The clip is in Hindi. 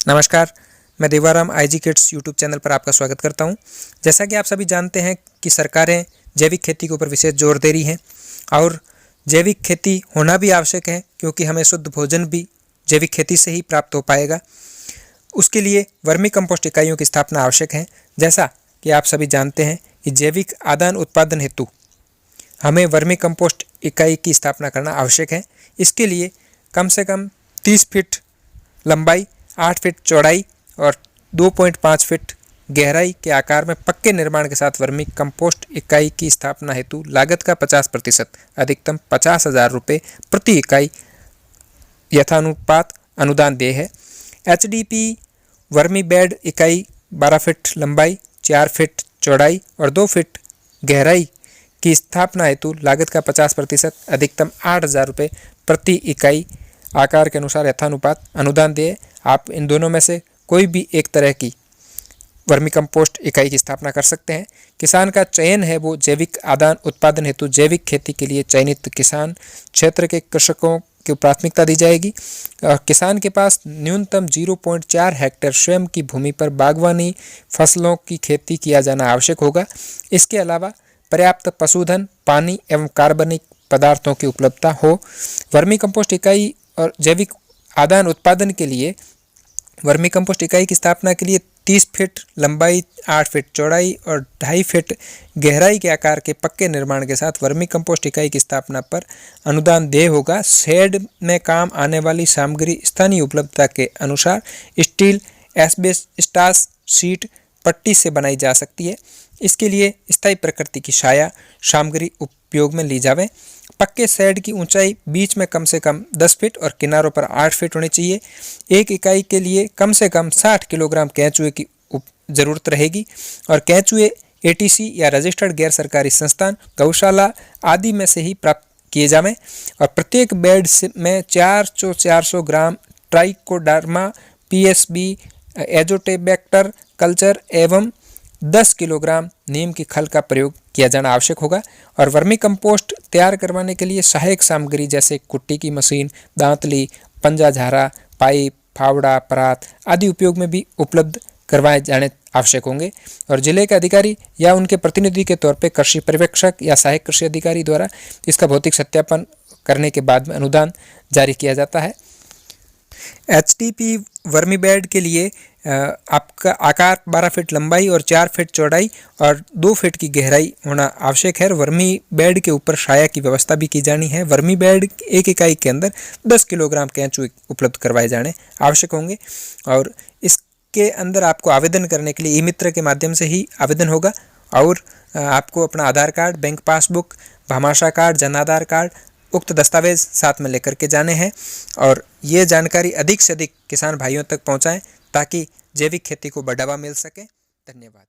नमस्कार, मैं Devaram IG kids YouTube channel पर आपका स्वागत करता हूं। जैसा कि आप सभी जानते हैं कि सरकारें जैविक खेती के ऊपर विशेष जोर दे रही हैं और जैविक खेती होना भी आवश्यक है, क्योंकि हमें शुद्ध भोजन भी जैविक खेती से ही प्राप्त हो पाएगा। उसके लिए वर्मी कंपोस्ट इकाइयों की स्थापना आवश्यक है। जैसा कि आप सभी जानते हैं कि जैविक आदान उत्पादन हेतु हमें वर्मी कंपोस्ट इकाई की स्थापना करना आवश्यक है। इसके लिए कम से कम 30 फीट लंबाई, 8 फीट चौड़ाई और 2.5 फीट गहराई के आकार में पक्के निर्माण के साथ वर्मी कंपोस्ट इकाई की स्थापना हेतु लागत का 50% अधिकतम 50,000 रुपये प्रति इकाई यथानुपात अनुदान देय है। HDP वर्मी बेड इकाई 12 फीट लंबाई, 4 फीट चौड़ाई और 2 फीट गहराई की स्थापना हेतु लागत का 50% अधिकतम 8,000 रुपये प्रति इकाई आकार के अनुसार यथानुपात अनुदान दें। आप इन दोनों में से कोई भी एक तरह की वर्मी कंपोस्ट इकाई की स्थापना कर सकते हैं। किसान का चयन है वो जैविक आदान उत्पादन हेतु जैविक खेती के लिए चयनित किसान क्षेत्र के कृषकों की प्राथमिकता दी जाएगी। किसान के पास न्यूनतम 0.4 हेक्टेयर स्वयं की भूमि पर बागवानी फसलों की खेती किया जाना आवश्यक होगा। इसके अलावा पर्याप्त पशुधन, पानी एवं कार्बनिक पदार्थों की उपलब्धता हो। वर्मी कंपोस्ट इकाई और जैविक आदान उत्पादन के लिए वर्मी कंपोस्ट इकाई की स्थापना के लिए 30 फीट लंबाई, 8 फीट चौड़ाई और 2.5 फीट गहराई के आकार के पक्के निर्माण के साथ वर्मी कंपोस्ट इकाई की स्थापना पर अनुदान देय होगा। शेड में काम आने वाली सामग्री स्थानीय उपलब्धता के अनुसार स्टील, एस्बेस्टास शीट, पट्टी से बनाई जा सकती है। इसके लिए स्थायी प्रकृति की छाया सामग्री उपयोग में ली जावे। पक्के शेड की ऊंचाई बीच में कम से कम 10 फीट और किनारों पर 8 फीट होनी चाहिए। एक इकाई के लिए कम से कम 60 किलोग्राम केंचुए की ज़रूरत रहेगी और केंचुए ATC या रजिस्टर्ड गैर सरकारी संस्थान, गौशाला आदि में से ही प्राप्त किए जावें और प्रत्येक बेड में 400 ग्राम ट्राइकोडर्मा PSB एजोटेबैक्टर कल्चर एवं 10 किलोग्राम नीम की खल का प्रयोग किया जाना आवश्यक होगा। और वर्मी कंपोस्ट तैयार करवाने के लिए सहायक सामग्री जैसे कुट्टी की मशीन, दांतली, पंजा झारा, पाइप, फावड़ा, परात आदि उपयोग में भी उपलब्ध करवाए जाने आवश्यक होंगे। और जिले के अधिकारी या उनके प्रतिनिधि के तौर पर कृषि पर्यवेक्षक या सहायक कृषि अधिकारी द्वारा इसका भौतिक सत्यापन करने के बाद में अनुदान जारी किया जाता है। HDP वर्मी बेड के लिए आपका आकार 12 फीट लंबाई और 4 फीट चौड़ाई और 2 फीट की गहराई होना आवश्यक है। वर्मी बेड के ऊपर छाया की व्यवस्था भी की जानी है। वर्मी बेड एक इकाई के अंदर 10 किलोग्राम केंचुए उपलब्ध करवाए जाने आवश्यक होंगे और इसके अंदर आपको आवेदन करने के लिए ई-मित्र के माध्यम से ही आवेदन होगा और आपको अपना Aadhaar card, bank passbook, Bhamashah card, Jan Aadhaar card, उक्त दस्तावेज साथ में लेकर के जाने हैं और ये जानकारी अधिक से अधिक किसान भाइयों तक पहुंचाएं ताकि जैविक खेती को बढ़ावा मिल सके। धन्यवाद।